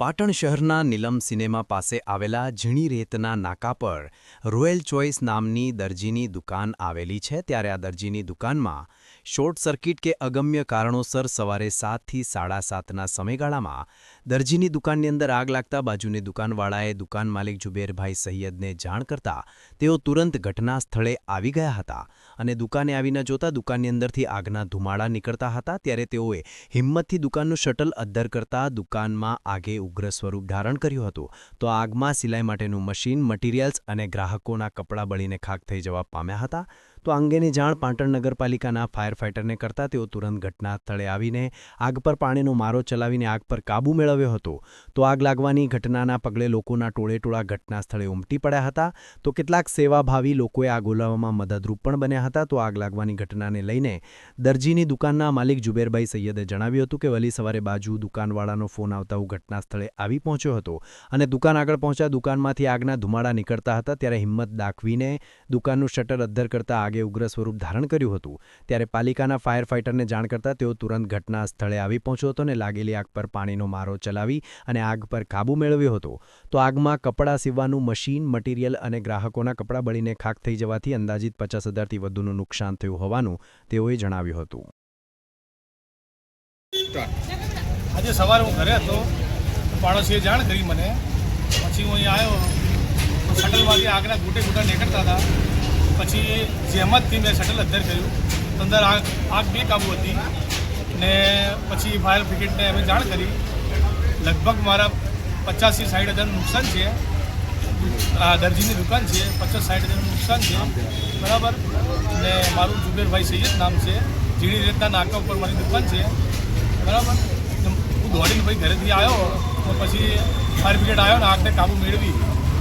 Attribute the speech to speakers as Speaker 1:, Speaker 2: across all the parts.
Speaker 1: પાટણ શહેરના નીલમ સિનેમા પાસે આવેલા ઝીણી રેતના નાકા પર રોયલ ચોઇસ નામની દરજીની દુકાન આવેલી છે ત્યારે આ દરજીની દુકાનમાં શોર્ટ સર્કિટ કે અગમ્ય કારણોસર સવારે 7થી 7:30ના સમયગાળામાં દરજીની દુકાનની અંદર આગ લાગતા બાજુની દુકાનવાળાએ દુકાન માલિક જુબેરભાઈ સૈયદને જાણ કરતા તેઓ તુરંત ઘટના સ્થળે આવી ગયા હતા અને દુકાને આવીને જોતા દુકાનની અંદરથી આગના ધુમાડા નીકળતા હતા ત્યારે તેઓએ હિંમતથી દુકાનનું શટલ અદ્ધર કરતા દુકાનમાં આગે ઉગ્ર સ્વરૂપ ધારણ કર્યું હતું તો આગમાં સિલાઈ માટેનું મશીન મટીરિયલ્સ અને ગ્રાહકોના કપડાં બળીને ખાખ થઈ જવા પામ્યા હતા તો આ અંગેની જાણ પાટણ નગરપાલિકાના ફાયર ફાઇટરને કરતા તેઓ તુરંત ઘટના સ્થળે આવીને આગ પર પાણીનો મારો ચલાવીને આગ પર કાબૂ મેળવ્યો હતો તો આગ લાગવાની ઘટનાના પગલે લોકોના ટોળેટોળા ઘટના સ્થળે ઉમટી પડ્યા હતા તો કેટલાક સેવાભાવી લોકોએ આગ ઓલવવામાં મદદરૂપ પણ બન્યા હતા તો આગ લાગવાની ઘટનાને લઈને દરજીની દુકાનના માલિક જુબેરભાઈ સૈયદે જણાવ્યું હતું કે વહેલી સવારે બાજુ દુકાનવાળાનો ફોન આવતા હું ઘટના સ્થળે આવી પહોંચ્યો હતો અને દુકાન આગળ પહોંચ્યા દુકાનમાંથી આગના ધુમાડા નીકળતા હતા ત્યારે હિંમત દાખવીને દુકાનનું શટર અદ્ધર કરતા આગે ઉગ્ર સ્વરૂપ ધારણ કર્યું હતું ત્યારે પાલિકાના ફાયર ફાઇટરને જાણ કરતા તેઓ તુરંત ઘટના સ્થળે આવી પહોંચ્યો હતો અને લાગેલી આગ પર પાણીનો મારો ચલાવી અને આગ પર કાબૂ મેળવ્યો હતો તો આગમાં કપડાં સીવવાનું મશીન મટીરિયલ અને ગ્રાહકોના કપડાં બળીને ખાખ થઈ જવાથી અંદાજિત 50,000થી વધુનું નુકસાન થયું હોવાનું તેઓએ જણાવ્યું હતું.
Speaker 2: આજે સવારે હું ઘરે હતો પાડોશીએ જાણ કરી મને પછી હું અહીં આવ્યો તો શટલમાંથી આગના ગોટા નીકળતા હતા પછી જહેમતથી મેં શટલ અદ્ધર કર્યું તો અંદર આગ બેકાબૂ હતી ને પછી ફાયર બ્રિગેડને અમે જાણ કરી લગભગ મારા 50થી 60,000 નુકસાન છે. આ દરજીની દુકાન છે 50-60,000 નુકસાન છે બરાબર ને મારું જુબેરભાઈ સૈયદ નામ છે ઝીણી રેતના નાકા ઉપર મારી દુકાન છે બરાબર. હું દોડીને ભાઈ ઘરેથી આવ્યો તો પછી ફાયર બ્રિગેડ આવ્યો ને આગને કાબૂ મેળવી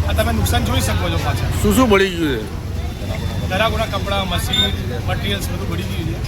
Speaker 2: આ તમે નુકસાન જોઈ શકો છો પાછા
Speaker 3: શું બળી ગયું છે?
Speaker 2: ગ્રાહકોના કપડાં મશીન મટીરિયલ્સ બધું બળી ગયું છે.